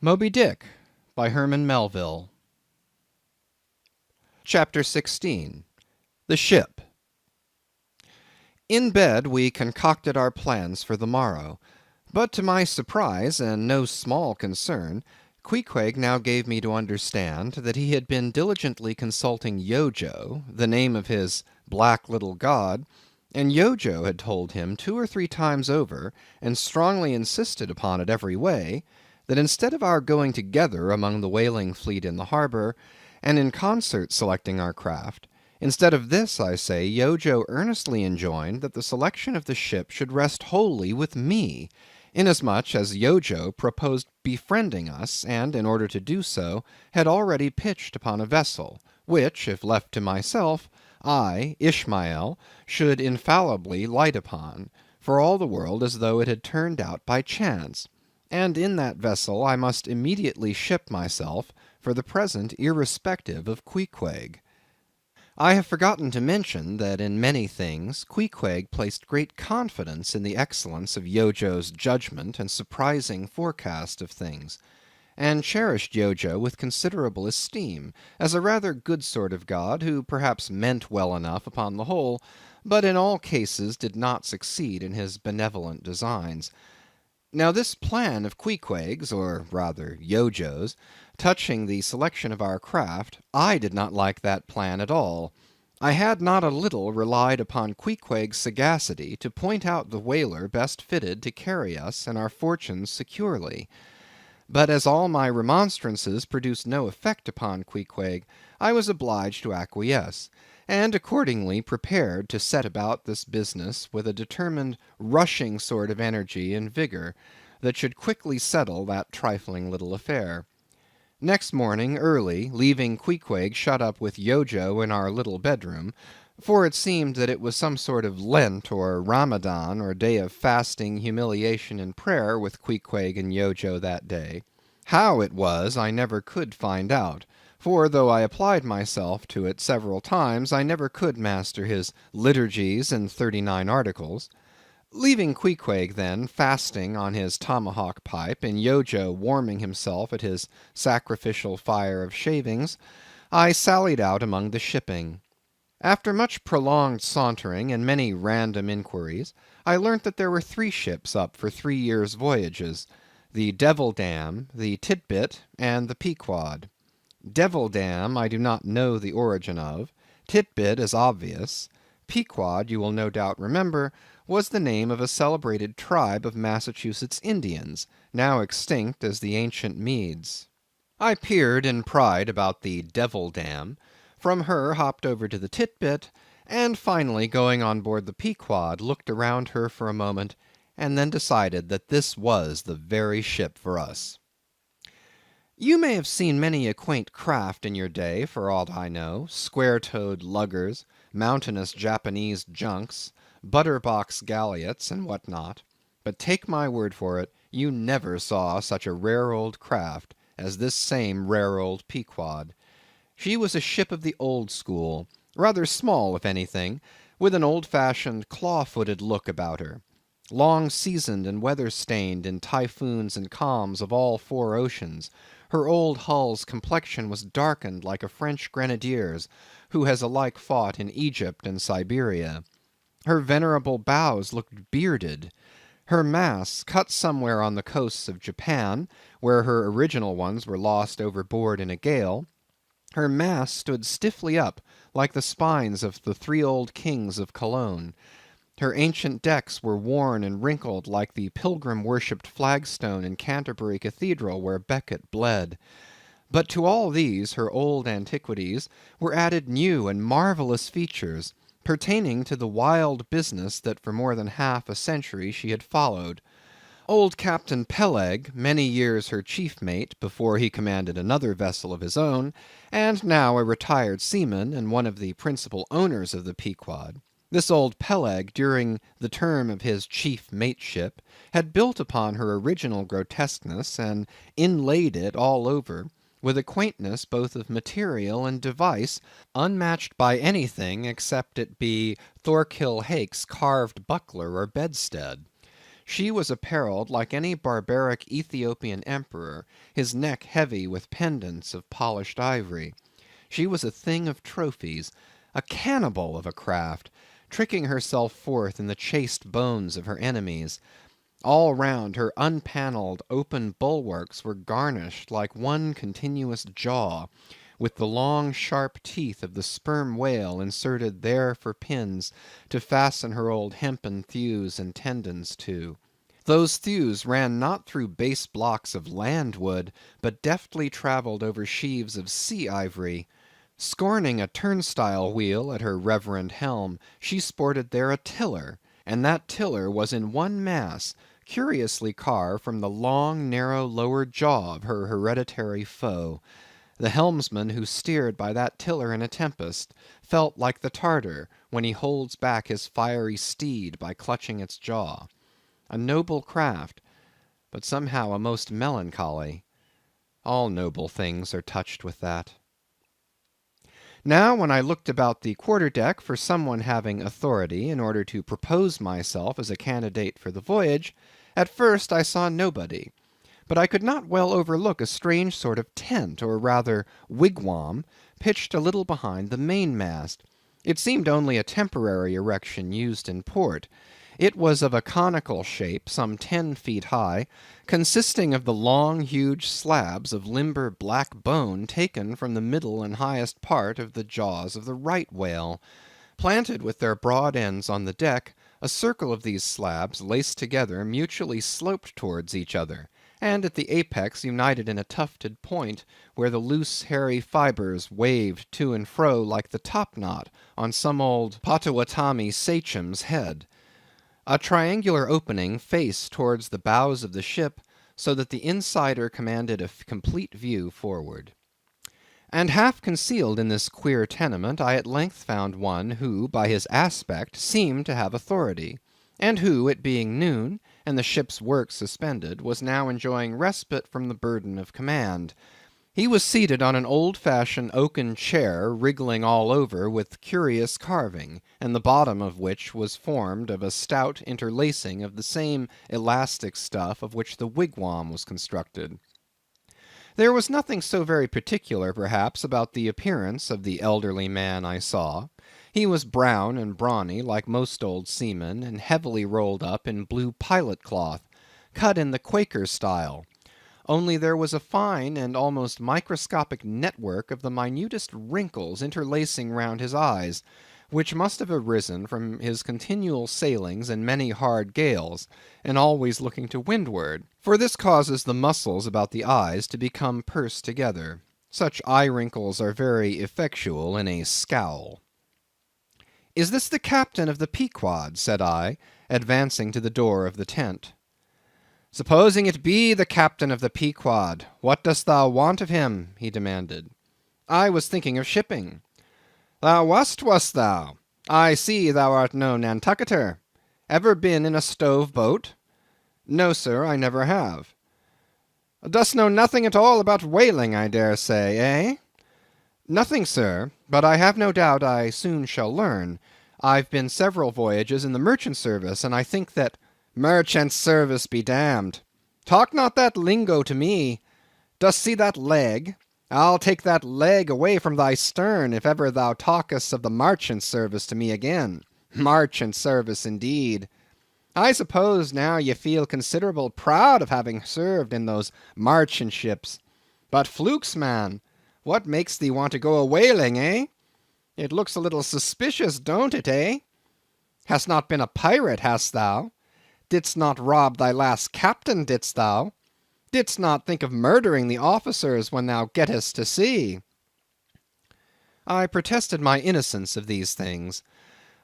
Moby Dick by Herman Melville. Chapter 16. The Ship. In bed we concocted our plans for the morrow, but to my surprise and no small concern, Queequeg now gave me to understand that he had been diligently consulting Yojo, the name of his black little god, and Yojo had told him 2 or 3 times over, and strongly insisted upon it every way, that instead of our going together among the whaling fleet in the harbor, and in concert selecting our craft, instead of this, I say, Yojo earnestly enjoined that the selection of the ship should rest wholly with me, inasmuch as Yojo proposed befriending us, and in order to do so, had already pitched upon a vessel, which, if left to myself, I, Ishmael, should infallibly light upon, for all the world as though it had turned out by chance. And in that vessel I must immediately ship myself, for the present irrespective of Queequeg. I have forgotten to mention that in many things Queequeg placed great confidence in the excellence of Yojo's judgment and surprising forecast of things, and cherished Yojo with considerable esteem, as a rather good sort of god, who perhaps meant well enough upon the whole, but in all cases did not succeed in his benevolent designs. Now this plan of Queequeg's, or rather Yojo's, touching the selection of our craft, I did not like that plan at all. I had not a little relied upon Queequeg's sagacity to point out the whaler best fitted to carry us and our fortunes securely. But as all my remonstrances produced no effect upon Queequeg, I was obliged to acquiesce, and accordingly prepared to set about this business with a determined rushing sort of energy and vigor, that should quickly settle that trifling little affair. Next morning early, leaving Queequeg shut up with Yojo in our little bedroom, for it seemed that it was some sort of Lent or Ramadan or day of fasting, humiliation, and prayer with Queequeg and Yojo that day. How it was I never could find out, for though I applied myself to it several times, I never could master his liturgies and 39 articles. Leaving Queequeg, then, fasting on his tomahawk pipe, and Yojo warming himself at his sacrificial fire of shavings, I sallied out among the shipping. After much prolonged sauntering and many random inquiries, I learnt that there were 3 ships up for 3 years' voyages, the Devil Dam, the Tit-Bit, and the Pequod. Devil Dam I do not know the origin of. Tit-Bit is obvious. Pequod, you will no doubt remember, was the name of a celebrated tribe of Massachusetts Indians, now extinct as the ancient Medes. I peered in pride about the Devil Dam, from her hopped over to the Tit-Bit, and finally going on board the Pequod, looked around her for a moment, and then decided that this was the very ship for us. You may have seen many a quaint craft in your day, for aught I know, square-toed luggers, mountainous Japanese junks, butter-box galliots, and what not, but take my word for it, you never saw such a rare old craft as this same rare old Pequod. She was a ship of the old school, rather small if anything, with an old-fashioned claw-footed look about her. Long seasoned and weather-stained in typhoons and calms of all 4 oceans, her old hull's complexion was darkened like a French grenadier's, who has alike fought in Egypt and Siberia. Her venerable bows looked bearded. Her masts, cut somewhere on the coasts of Japan, where her original ones were lost overboard in a gale, her masts stood stiffly up, like the spines of the 3 old kings of Cologne. Her ancient decks were worn and wrinkled like the pilgrim-worshipped flagstone in Canterbury Cathedral where Becket bled. But to all these her old antiquities were added new and marvellous features, pertaining to the wild business that for more than half a century she had followed. Old Captain Peleg, many years her chief mate before he commanded another vessel of his own, and now a retired seaman and one of the principal owners of the Pequod, this old Peleg, during the term of his chief mateship, had built upon her original grotesqueness and inlaid it all over, with a quaintness both of material and device unmatched by anything except it be Thorkill Hake's carved buckler or bedstead. She was apparelled like any barbaric Ethiopian emperor, his neck heavy with pendants of polished ivory. She was a thing of trophies, a cannibal of a craft, tricking herself forth in the chased bones of her enemies. All round her unpanelled open bulwarks were garnished like one continuous jaw, with the long sharp teeth of the sperm whale inserted there for pins to fasten her old hempen thews and tendons to. Those thews ran not through base blocks of land wood, but deftly travelled over sheaves of sea ivory. Scorning a turnstile wheel at her reverend helm, she sported there a tiller, and that tiller was in one mass, curiously carved from the long, narrow lower jaw of her hereditary foe. The helmsman who steered by that tiller in a tempest, felt like the Tartar when he holds back his fiery steed by clutching its jaw. A noble craft, but somehow a most melancholy. All noble things are touched with that. Now, when I looked about the quarter-deck for some one having authority in order to propose myself as a candidate for the voyage, at first I saw nobody, but I could not well overlook a strange sort of tent, or rather wigwam, pitched a little behind the mainmast. It seemed only a temporary erection used in port. It was of a conical shape, some 10 feet high, consisting of the long, huge slabs of limber black bone taken from the middle and highest part of the jaws of the right whale. Planted with their broad ends on the deck, a circle of these slabs, laced together, mutually sloped towards each other, and at the apex united in a tufted point, where the loose hairy fibres waved to and fro like the topknot on some old Potawatomi sachem's head. A triangular opening faced towards the bows of the ship, so that the insider commanded a complete view forward. And half concealed in this queer tenement, I at length found one who, by his aspect, seemed to have authority, and who, it being noon, and the ship's work suspended, was now enjoying respite from the burden of command. He was seated on an old-fashioned oaken chair, wriggling all over with curious carving, and the bottom of which was formed of a stout interlacing of the same elastic stuff of which the wigwam was constructed. There was nothing so very particular, perhaps, about the appearance of the elderly man I saw. He was brown and brawny, like most old seamen, and heavily rolled up in blue pilot cloth, cut in the Quaker style. Only there was a fine and almost microscopic network of the minutest wrinkles interlacing round his eyes, which must have arisen from his continual sailings in many hard gales, and always looking to windward, for this causes the muscles about the eyes to become pursed together. Such eye wrinkles are very effectual in a scowl. "Is this the captain of the Pequod?" said I, advancing to the door of the tent. "Supposing it be the captain of the Pequod, what dost thou want of him?" he demanded. "I was thinking of shipping." "Thou wast thou? I see thou art no Nantucketer. Ever been in a stove boat?" "No, sir, I never have." "Dost know nothing at all about whaling, I dare say, eh?" "Nothing, sir, but I have no doubt I soon shall learn. I've been several voyages in the merchant service, and I think that—" "Merchant service be damned. Talk not that lingo to me. Dost see that leg? I'll take that leg away from thy stern if ever thou talkest of the marchant service to me again. Marchant service, indeed. I suppose now ye feel considerable proud of having served in those marchant ships. But flukes, man, what makes thee want to go a whaling, eh? It looks a little suspicious, don't it, eh? Hast not been a pirate, hast thou? Didst not rob thy last captain, didst thou? Didst not think of murdering the officers when thou gettest to sea?" I protested my innocence of these things.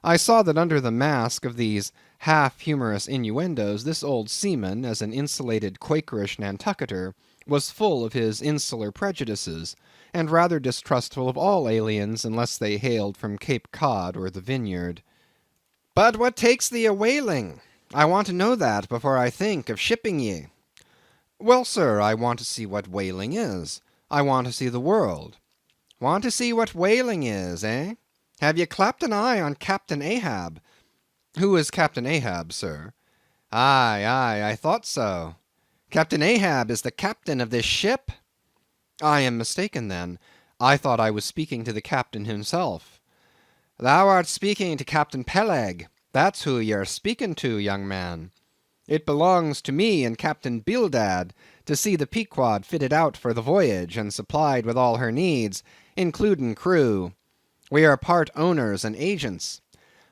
I saw that under the mask of these half-humorous innuendos, this old seaman, as an insulated Quakerish Nantucketer, was full of his insular prejudices, and rather distrustful of all aliens unless they hailed from Cape Cod or the Vineyard. "But what takes thee a whaling? I want to know that before I think of shipping ye." "Well, sir, I want to see what whaling is. I want to see the world." "Want to see what whaling is, eh? Have ye clapped an eye on Captain Ahab?" "Who is Captain Ahab, sir?" Aye, aye, I thought so. Captain Ahab is the captain of this ship? I am mistaken then. I thought I was speaking to the captain himself. Thou art speaking to Captain Peleg. That's who you're speaking to, young man. It belongs to me and Captain Bildad to see the Pequod fitted out for the voyage and supplied with all her needs, including crew. We are part owners and agents.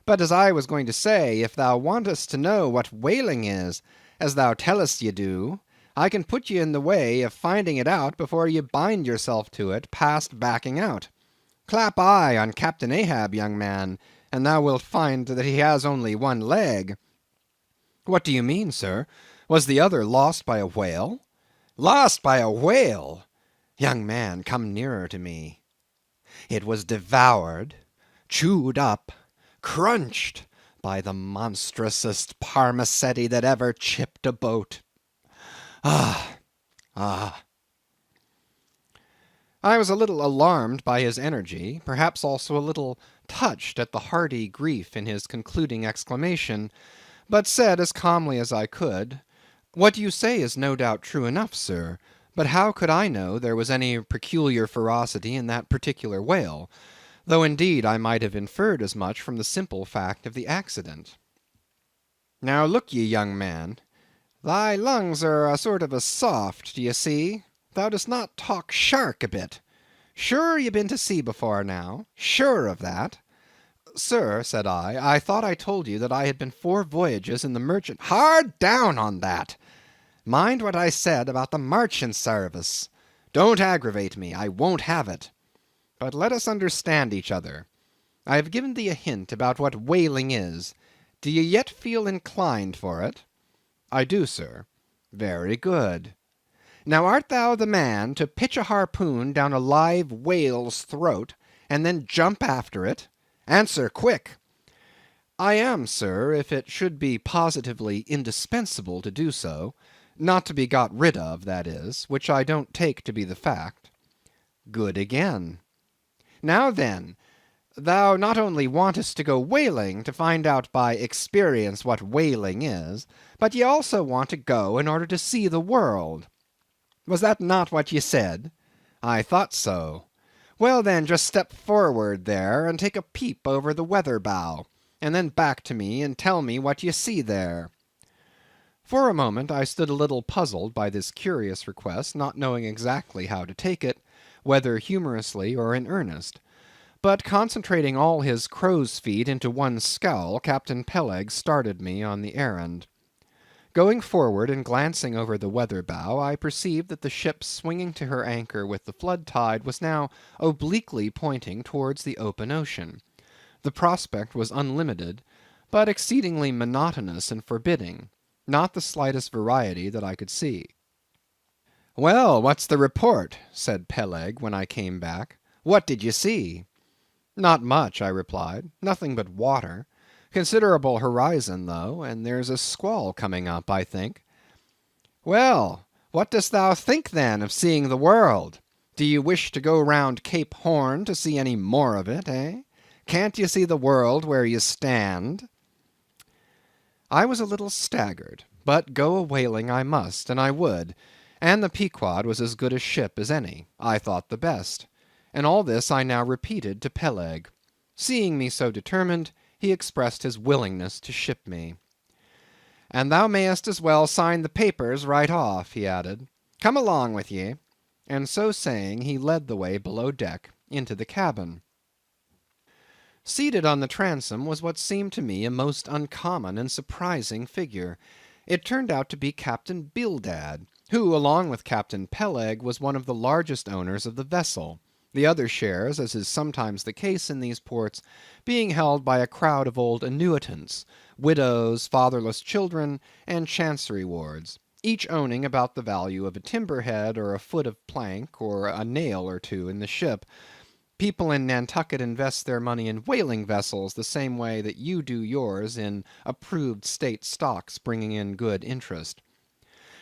But as I was going to say, if thou wantest to know what whaling is, as thou tellest ye do, I can put ye in the way of finding it out before ye bind yourself to it past backing out. Clap eye on Captain Ahab, young man, and thou wilt find that he has only one leg. What do you mean, sir? Was the other lost by a whale? Lost by a whale? Young man, come nearer to me. It was devoured, chewed up, crunched by the monstrousest parmacetti that ever chipped a boat. Ah, ah. I was a little alarmed by his energy, perhaps also a little touched at the hearty grief in his concluding exclamation, but said as calmly as I could, "What you say is no doubt true enough, sir, but how could I know there was any peculiar ferocity in that particular whale? Though indeed I might have inferred as much from the simple fact of the accident." "Now look ye, young man, thy lungs are a sort of a soft, d'ye see? Thou dost not talk shark a bit. Sure ye been to sea before now? Sure of that?" "Sir," said I thought I told you that I had been 4 voyages in the merchant—" "Hard down on that! Mind what I said about the marchant sarvice. Don't aggravate me, I won't have it. But let us understand each other. I have given thee a hint about what whaling is. Do ye yet feel inclined for it?" "I do, sir." "Very good. Now art thou the man to pitch a harpoon down a live whale's throat, and then jump after it? Answer quick." "I am, sir, if it should be positively indispensable to do so. Not to be got rid of, that is, which I don't take to be the fact." "Good again. Now then, thou not only wantest to go whaling to find out by experience what whaling is, but ye also want to go in order to see the world. Was that not what ye said? I thought so. Well then, just step forward there, and take a peep over the weather bow, and then back to me and tell me what ye see there." For a moment I stood a little puzzled by this curious request, not knowing exactly how to take it, whether humorously or in earnest. But concentrating all his crow's feet into one scowl, Captain Peleg started me on the errand. Going forward and glancing over the weather bow, I perceived that the ship swinging to her anchor with the flood tide was now obliquely pointing towards the open ocean. The prospect was unlimited, but exceedingly monotonous and forbidding, not the slightest variety that I could see. "Well, what's the report?" said Peleg when I came back. "What did you see?" "Not much," I replied. "Nothing but water. Considerable horizon, though, and there's a squall coming up, I think." "Well, what dost thou think, then, of seeing the world? Do you wish to go round Cape Horn to see any more of it, eh? Can't you see the world where you stand?" I was a little staggered, but go a whaling I must, and I would, and the Pequod was as good a ship as any, I thought the best, and all this I now repeated to Peleg. Seeing me so determined, he expressed his willingness to ship me. "And thou mayest as well sign the papers right off," he added. "Come along with ye." And so saying, he led the way below deck into the cabin. Seated on the transom was what seemed to me a most uncommon and surprising figure. It turned out to be Captain Bildad, who, along with Captain Peleg, was one of the largest owners of the vessel, the other shares, as is sometimes the case in these ports, being held by a crowd of old annuitants, widows, fatherless children, and chancery wards, each owning about the value of a timber head or a foot of plank or a nail or two in the ship. People in Nantucket invest their money in whaling vessels the same way that you do yours in approved state stocks bringing in good interest.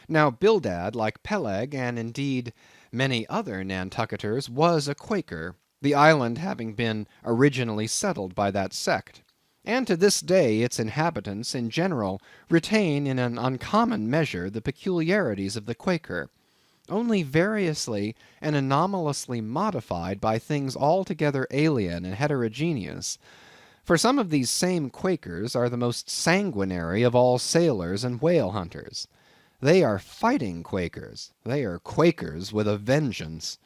Now Bildad, like Peleg, and indeed many other Nantucketers, was a Quaker, the island having been originally settled by that sect. and to this day its inhabitants in general retain in an uncommon measure the peculiarities of the Quaker, only variously and anomalously modified by things altogether alien and heterogeneous. For some of these same Quakers are the most sanguinary of all sailors and whale hunters. They are fighting Quakers. They are Quakers with a vengeance.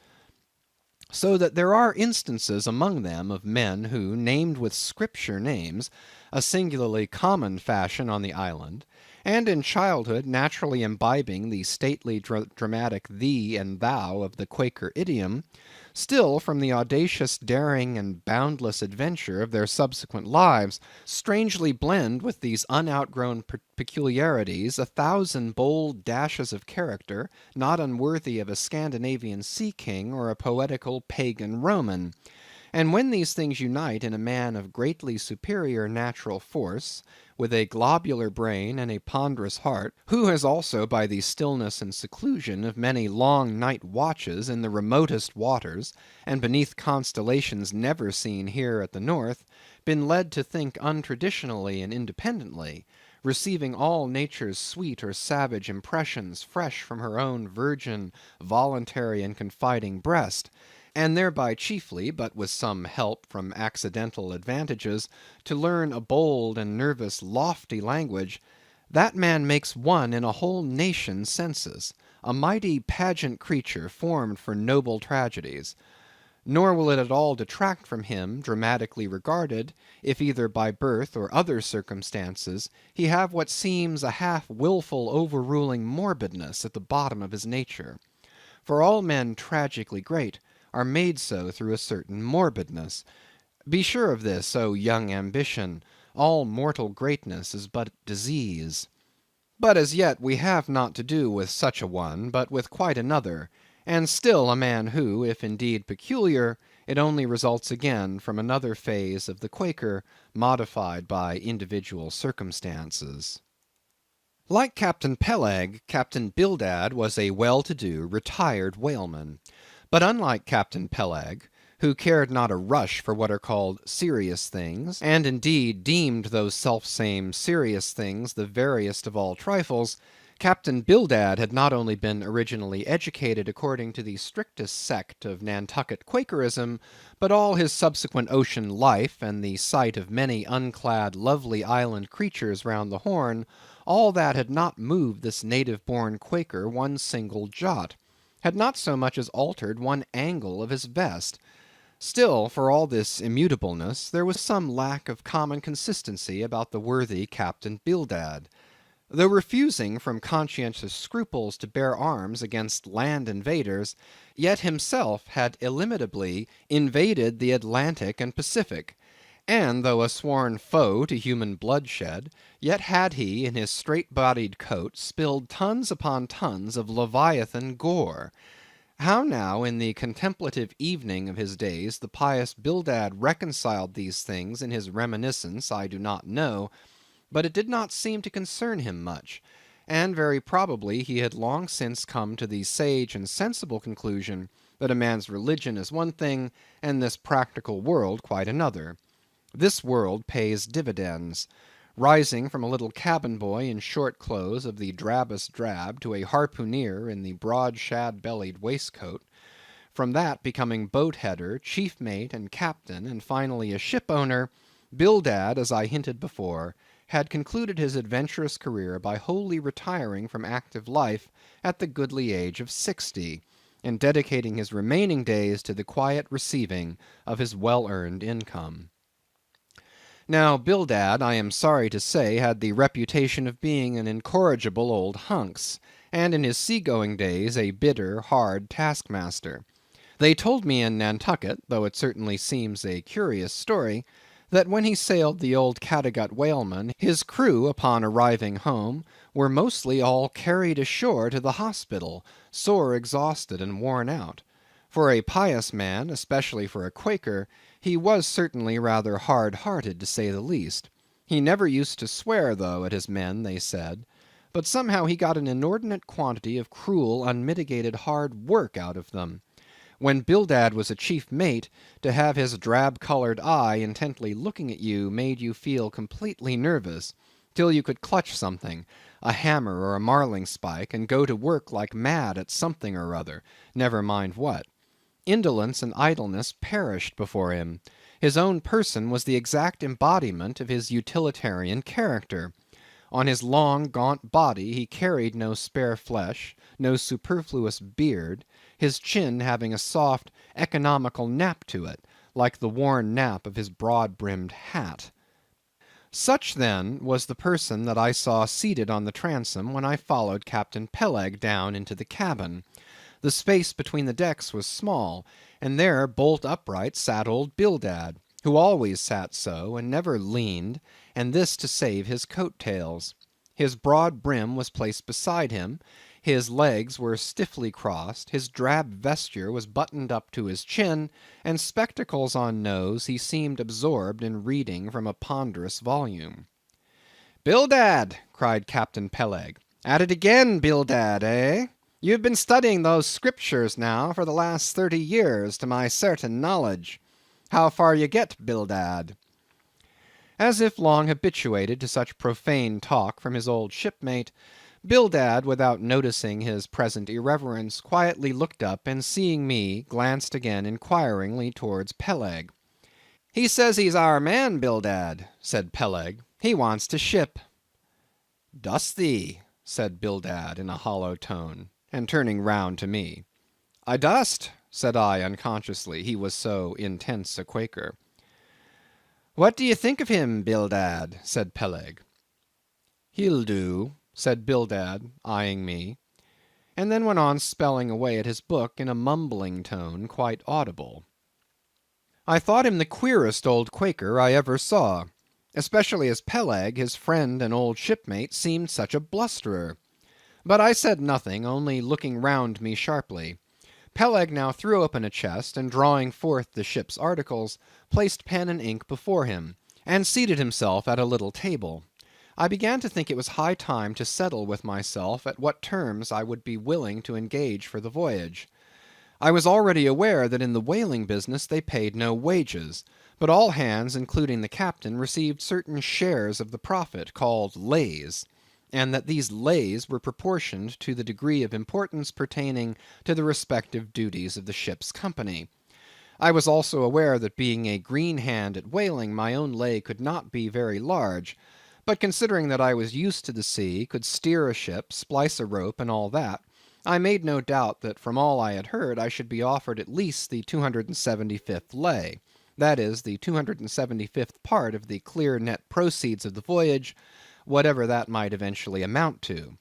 So that there are instances among them of men who, named with Scripture names, a singularly common fashion on the island, and in childhood naturally imbibing the stately dramatic thee and thou of the Quaker idiom, still from the audacious daring and boundless adventure of their subsequent lives, strangely blend with these unoutgrown peculiarities a thousand bold dashes of character not unworthy of a Scandinavian sea king or a poetical pagan Roman. And when these things unite in a man of greatly superior natural force, with a globular brain and a ponderous heart, who has also by the stillness and seclusion of many long night watches in the remotest waters, and beneath constellations never seen here at the North, been led to think untraditionally and independently, receiving all nature's sweet or savage impressions fresh from her own virgin, voluntary, and confiding breast, and thereby chiefly, but with some help from accidental advantages, to learn a bold and nervous lofty language, that man makes one in a whole nation's census, a mighty pageant creature formed for noble tragedies. Nor will it at all detract from him, dramatically regarded, if either by birth or other circumstances he have what seems a half wilful overruling morbidness at the bottom of his nature. For all men tragically great are made so through a certain morbidness. Be sure of this, O young ambition, all mortal greatness is but disease. But as yet we have not to do with such a one, but with quite another, and still a man who, if indeed peculiar, it only results again from another phase of the Quaker, modified by individual circumstances. Like Captain Peleg, Captain Bildad was a well-to-do, retired whaleman. But unlike Captain Peleg, who cared not a rush for what are called serious things, and indeed deemed those selfsame serious things the veriest of all trifles, Captain Bildad had not only been originally educated according to the strictest sect of Nantucket Quakerism, but all his subsequent ocean life, and the sight of many unclad lovely island creatures round the Horn, all that had not moved this native-born Quaker one single jot, had not so much as altered one angle of his vest. Still, for all this immutableness, there was some lack of common consistency about the worthy Captain Bildad. Though refusing from conscientious scruples to bear arms against land invaders, yet himself had illimitably invaded the Atlantic and Pacific, and though a sworn foe to human bloodshed, yet had he in his straight-bodied coat spilled tons upon tons of Leviathan gore. How now in the contemplative evening of his days the pious Bildad reconciled these things in his reminiscence I do not know, but it did not seem to concern him much, and very probably he had long since come to the sage and sensible conclusion that a man's religion is one thing, and this practical world quite another. This world pays dividends. Rising from a little cabin boy in short clothes of the drabbest drab to a harpooneer in the broad shad-bellied waistcoat, from that becoming boat-header, chief mate, and captain, and finally a ship-owner, Bildad, as I hinted before, had concluded his adventurous career by wholly retiring from active life at the goodly age of 60, and dedicating his remaining days to the quiet receiving of his well-earned income. Now, Bildad, I am sorry to say, had the reputation of being an incorrigible old hunks, and in his sea-going days a bitter, hard taskmaster. They told me in Nantucket, though it certainly seems a curious story, that when he sailed the old Cattegut whaleman, his crew, upon arriving home, were mostly all carried ashore to the hospital, sore exhausted and worn out. For a pious man, especially for a Quaker, he was certainly rather hard-hearted, to say the least. He never used to swear, though, at his men, they said. But somehow he got an inordinate quantity of cruel, unmitigated hard work out of them. When Bildad was a chief mate, to have his drab-colored eye intently looking at you made you feel completely nervous, till you could clutch something, a hammer or a marling spike, and go to work like mad at something or other, never mind what. Indolence and idleness perished before him. His own person was the exact embodiment of his utilitarian character. On his long, gaunt body he carried no spare flesh, no superfluous beard, his chin having a soft, economical nap to it, like the worn nap of his broad-brimmed hat. Such, then, was the person that I saw seated on the transom when I followed Captain Peleg down into the cabin. The space between the decks was small, and there bolt upright sat old Bildad, who always sat so, and never leaned, and this to save his coat tails. His broad brim was placed beside him, his legs were stiffly crossed, his drab vesture was buttoned up to his chin, and spectacles on nose, he seemed absorbed in reading from a ponderous volume. "Bildad!" cried Captain Peleg. "At it again, Bildad, eh? You've been studying those scriptures now for the last 30 years, to my certain knowledge. How far you get, Bildad?" As if long habituated to such profane talk from his old shipmate, Bildad, without noticing his present irreverence, quietly looked up, and seeing me, glanced again inquiringly towards Peleg. "He says he's our man, Bildad," said Peleg. "He wants to ship." "Dost thee?" said Bildad in a hollow tone, and turning round to me. "I dost," said I unconsciously, he was so intense a Quaker. "What do ye think of him, Bildad?" said Peleg. "He'll do," said Bildad, eyeing me, and then went on spelling away at his book in a mumbling tone quite audible. I thought him the queerest old Quaker I ever saw, especially as Peleg, his friend and old shipmate, seemed such a blusterer. But I said nothing, only looking round me sharply. Peleg now threw open a chest, and drawing forth the ship's articles, placed pen and ink before him, and seated himself at a little table. I began to think it was high time to settle with myself at what terms I would be willing to engage for the voyage. I was already aware that in the whaling business they paid no wages, but all hands, including the captain, received certain shares of the profit, called lays, and that these lays were proportioned to the degree of importance pertaining to the respective duties of the ship's company. I was also aware that being a green hand at whaling, my own lay could not be very large, but considering that I was used to the sea, could steer a ship, splice a rope, and all that, I made no doubt that from all I had heard I should be offered at least the 275th lay, that is, the 275th part of the clear net proceeds of the voyage, whatever that might eventually amount to.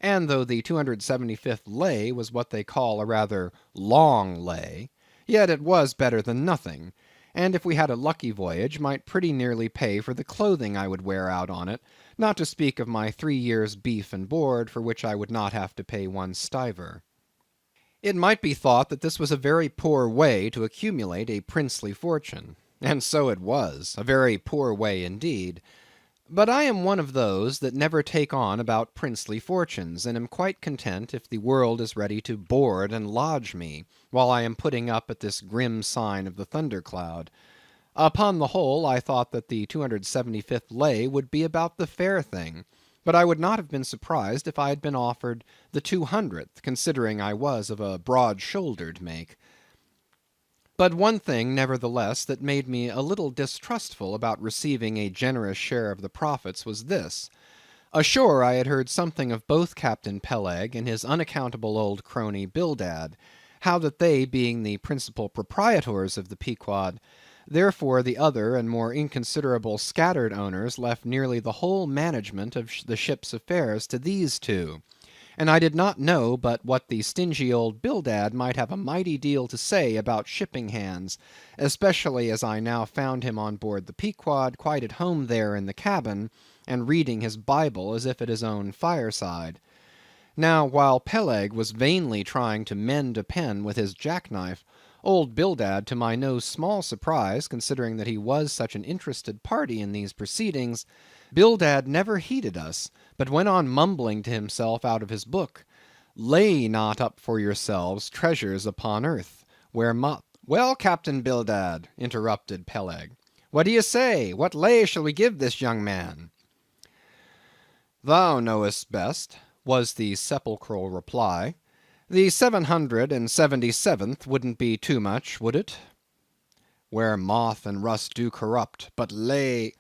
And though the 275th lay was what they call a rather long lay, yet it was better than nothing, and if we had a lucky voyage, might pretty nearly pay for the clothing I would wear out on it, not to speak of my 3 years' beef and board, for which I would not have to pay 1 stiver. It might be thought that this was a very poor way to accumulate a princely fortune, and so it was, a very poor way indeed. But I am one of those that never take on about princely fortunes, and am quite content if the world is ready to board and lodge me, while I am putting up at this grim sign of the thundercloud. Upon the whole, I thought that the 275th lay would be about the fair thing, but I would not have been surprised if I had been offered the 200th, considering I was of a broad-shouldered make. But one thing, nevertheless, that made me a little distrustful about receiving a generous share of the profits was this. Ashore I had heard something of both Captain Peleg and his unaccountable old crony Bildad, how that they being the principal proprietors of the Pequod, therefore the other and more inconsiderable scattered owners left nearly the whole management of the ship's affairs to these two, and I did not know but what the stingy old Bildad might have a mighty deal to say about shipping hands, especially as I now found him on board the Pequod, quite at home there in the cabin, and reading his Bible as if at his own fireside. Now, while Peleg was vainly trying to mend a pen with his jackknife, old Bildad, to my no small surprise, considering that he was such an interested party in these proceedings, Bildad never heeded us, but went on mumbling to himself out of his book, "Lay not up for yourselves treasures upon earth, Well, Captain Bildad, interrupted Peleg, what do you say? What lay shall we give this young man? Thou knowest best, was the sepulchral reply. The 777th wouldn't be too much, would it? Where moth and rust do corrupt, but lay...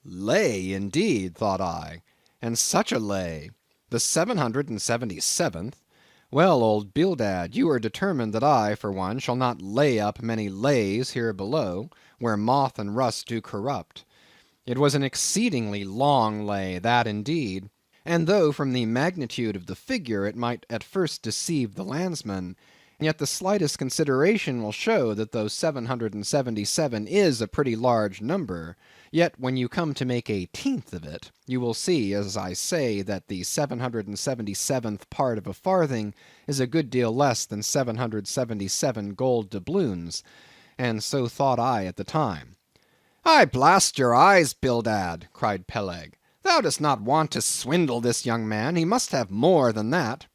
Lay, indeed, thought I, and such a lay. The 777th? Well, old Bildad, you are determined that I, for one, shall not lay up many lays here below, where moth and rust do corrupt. It was an exceedingly long lay, that indeed, and though from the magnitude of the figure it might at first deceive the landsman, yet the slightest consideration will show that though 777 is a pretty large number, yet when you come to make a tenth of it, you will see, as I say, that the 777th part of a farthing is a good deal less than 777 gold doubloons, and so thought I at the time. I blast your eyes, Bildad, cried Peleg. Thou dost not want to swindle this young man. He must have more than that.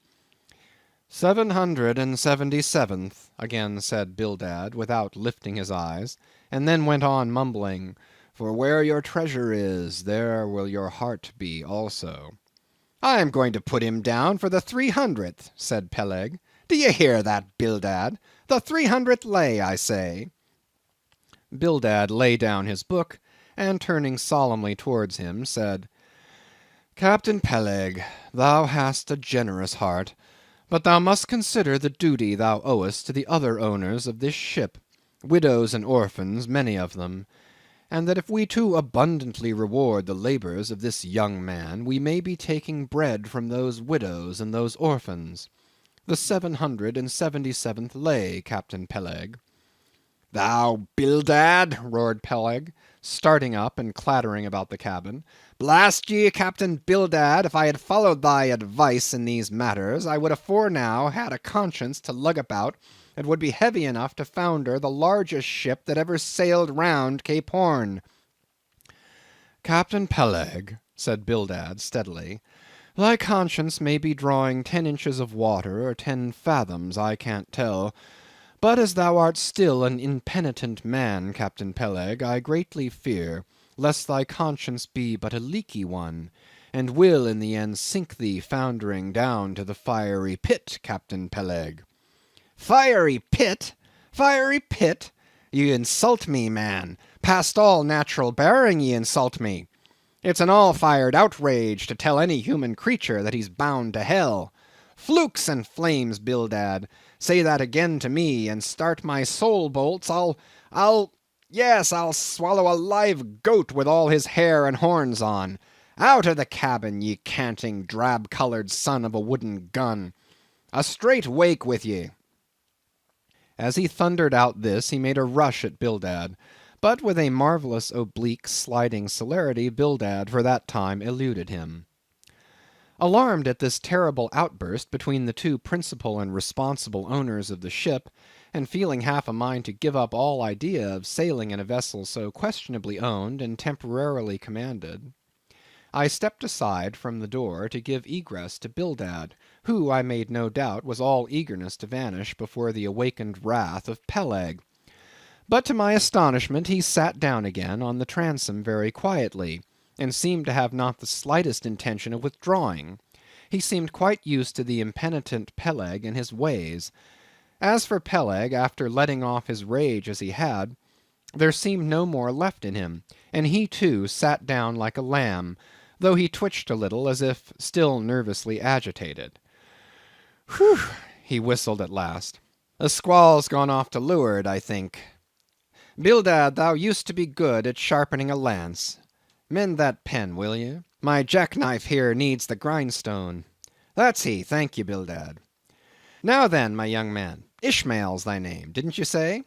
777th, again said Bildad, without lifting his eyes, and then went on mumbling, for where your treasure is, there will your heart be also. I am going to put him down for the 300th, said Peleg. Do you hear that, Bildad? The 300th lay, I say. Bildad laid down his book, and turning solemnly towards him, said, Captain Peleg, thou hast a generous heart, but thou must consider the duty thou owest to the other owners of this ship, widows and orphans, many of them, and that if we too abundantly reward the labours of this young man, we may be taking bread from those widows and those orphans. The 777th lay, Captain Peleg. Thou Bildad, roared Peleg, starting up and clattering about the cabin. Blast ye, Captain Bildad, if I had followed thy advice in these matters, I would afore now had a conscience to lug about that would be heavy enough to founder the largest ship that ever sailed round Cape Horn. Captain Peleg, said Bildad steadily, thy conscience may be drawing 10 inches of water or 10 fathoms, I can't tell. But as thou art still an impenitent man, Captain Peleg, I greatly fear lest thy conscience be but a leaky one, and will in the end sink thee foundering down to the fiery pit, Captain Peleg. Fiery pit? Fiery pit? Ye insult me, man. Past all natural bearing ye insult me. It's an all-fired outrage to tell any human creature that he's bound to hell. Flukes and flames, Bildad, say that again to me, and start my soul bolts, I'll swallow a live goat with all his hair and horns on. Out of the cabin, ye canting, drab-coloured son of a wooden gun. A straight wake with ye. As he thundered out this, he made a rush at Bildad, but with a marvellous oblique sliding celerity, Bildad for that time eluded him. Alarmed at this terrible outburst between the two principal and responsible owners of the ship, and feeling half a mind to give up all idea of sailing in a vessel so questionably owned and temporarily commanded, I stepped aside from the door to give egress to Bildad, who, I made no doubt, was all eagerness to vanish before the awakened wrath of Peleg. But to my astonishment he sat down again on the transom very quietly, and seemed to have not the slightest intention of withdrawing. He seemed quite used to the impenitent Peleg and his ways. As for Peleg, after letting off his rage as he had, there seemed no more left in him, and he too sat down like a lamb, though he twitched a little as if still nervously agitated. Whew! He whistled at last. The squall's gone off to leeward, I think. Bildad, thou used to be good at sharpening a lance. Mend that pen, will you? My jackknife here needs the grindstone. That's he, thank you, Bildad. Now then, my young man, Ishmael's thy name, didn't you say?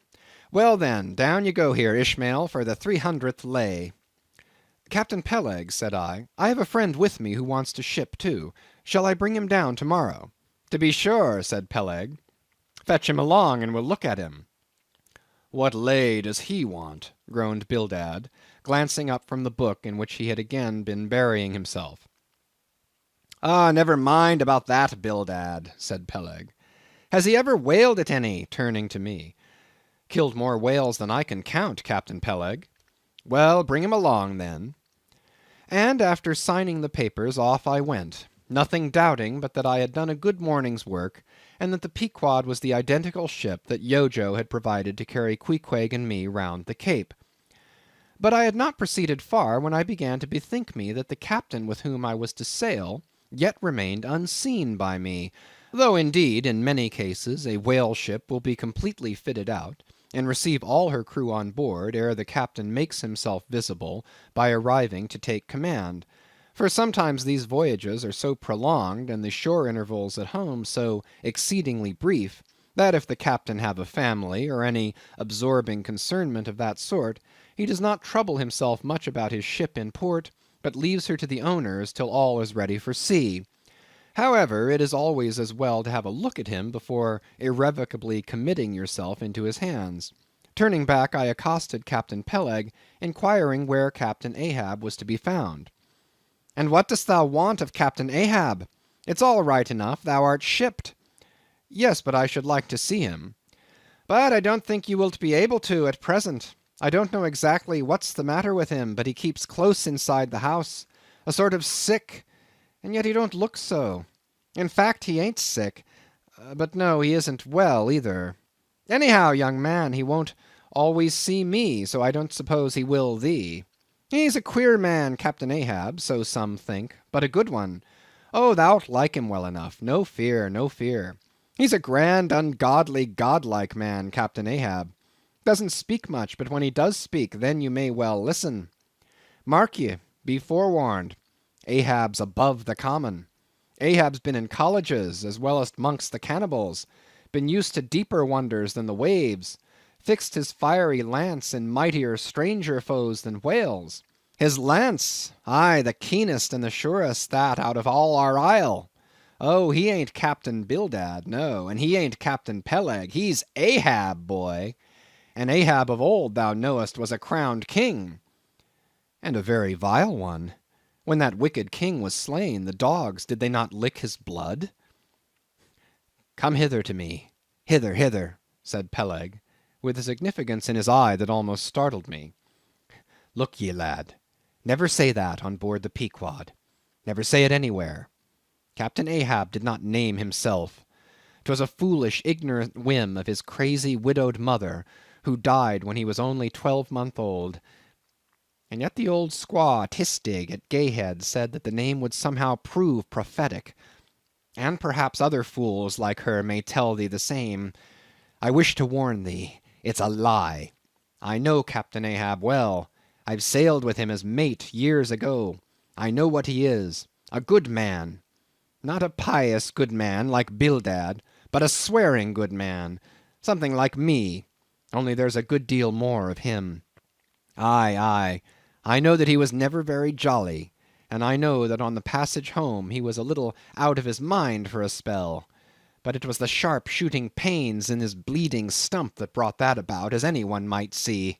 Well then, down you go here, Ishmael, for the 300th lay. Captain Peleg, said I have a friend with me who wants to ship too. Shall I bring him down tomorrow? To be sure, said Peleg. Fetch him along and we'll look at him. What lay does he want? Groaned Bildad, glancing up from the book in which he had again been burying himself. Ah, never mind about that, Bildad, said Peleg. Has he ever whaled at any? Turning to me. Killed more whales than I can count, Captain Peleg. Well, bring him along, then. And after signing the papers, off I went, nothing doubting but that I had done a good morning's work, and that the Pequod was the identical ship that Yojo had provided to carry Queequeg and me round the Cape. But I had not proceeded far when I began to bethink me that the captain with whom I was to sail yet remained unseen by me, though indeed in many cases a whale ship will be completely fitted out, and receive all her crew on board ere the captain makes himself visible by arriving to take command; for sometimes these voyages are so prolonged, and the shore intervals at home so exceedingly brief, that if the captain have a family, or any absorbing concernment of that sort, he does not trouble himself much about his ship in port, but leaves her to the owners till all is ready for sea. However, it is always as well to have a look at him before irrevocably committing yourself into his hands. Turning back, I accosted Captain Peleg, inquiring where Captain Ahab was to be found. "And what dost thou want of Captain Ahab? It's all right enough, thou art shipped." "Yes, but I should like to see him." "But I don't think you wilt be able to at present. I don't know exactly what's the matter with him, but he keeps close inside the house, a sort of sick, and yet he don't look so. In fact, he ain't sick, but no, he isn't well either. Anyhow, young man, he won't always see me, so I don't suppose he will thee. He's a queer man, Captain Ahab, so some think, but a good one. Oh, thou'lt like him well enough, no fear, no fear. He's a grand, ungodly, godlike man, Captain Ahab. Doesn't speak much, but when he does speak, then you may well listen. Mark ye, be forewarned. Ahab's above the common. Ahab's been in colleges, as well as mongst the cannibals, been used to deeper wonders than the waves, fixed his fiery lance in mightier, stranger foes than whales. His lance, aye, the keenest and the surest that out of all our isle. Oh, he ain't Captain Bildad, no, and he ain't Captain Peleg, he's Ahab, boy. And Ahab of old, thou knowest, was a crowned king. And a very vile one. When that wicked king was slain, the dogs, did they not lick his blood? Come hither to me. Hither, hither, said Peleg, with a significance in his eye that almost startled me. Look ye, lad, never say that on board the Pequod. Never say it anywhere. Captain Ahab did not name himself. 'Twas a foolish, ignorant whim of his crazy, widowed mother, who died when he was only 12 months old. And yet the old squaw Tistig at Gayhead said that the name would somehow prove prophetic. And perhaps other fools like her may tell thee the same. I wish to warn thee, it's a lie. I know Captain Ahab well. I've sailed with him as mate years ago. I know what he is, a good man. Not a pious good man like Bildad, but a swearing good man, something like me, only there's a good deal more of him. Aye, aye, I know that he was never very jolly, and I know that on the passage home he was a little out of his mind for a spell, but it was the sharp shooting pains in his bleeding stump that brought that about, as any one might see.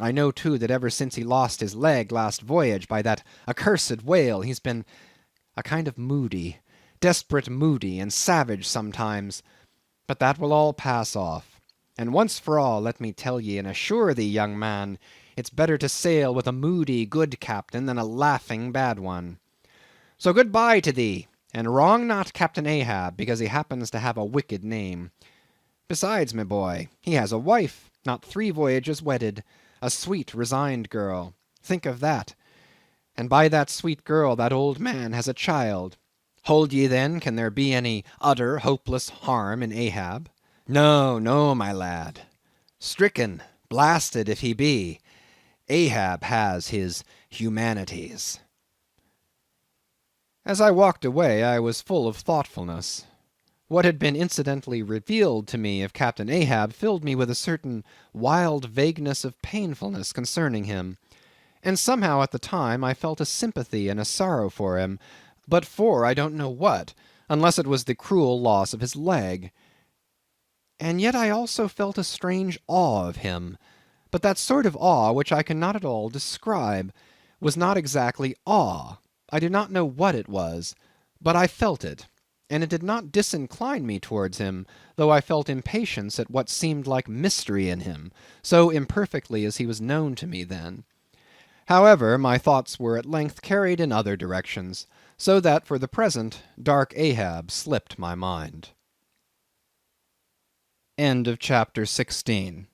I know too that ever since he lost his leg last voyage by that accursed whale, he's been a kind of moody, desperate moody, and savage sometimes, but that will all pass off. And once for all, let me tell ye and assure thee, young man, it's better to sail with a moody good captain than a laughing bad one. So good-bye to thee, and wrong not Captain Ahab, because he happens to have a wicked name. Besides, my boy, he has a wife, not 3 voyages wedded, a sweet, resigned girl. Think of that. And by that sweet girl that old man has a child. Hold ye then, can there be any utter, hopeless harm in Ahab? No, no, my lad. Stricken, blasted if he be, Ahab has his humanities. As I walked away, I was full of thoughtfulness. What had been incidentally revealed to me of Captain Ahab filled me with a certain wild vagueness of painfulness concerning him, and somehow at the time I felt a sympathy and a sorrow for him, but for I don't know what, unless it was the cruel loss of his leg. And yet I also felt a strange awe of him, but that sort of awe which I cannot at all describe, was not exactly awe. I do not know what it was, but I felt it, and it did not disincline me towards him, though I felt impatience at what seemed like mystery in him, so imperfectly as he was known to me then. However, my thoughts were at length carried in other directions, so that for the present dark Ahab slipped my mind. End of chapter 16.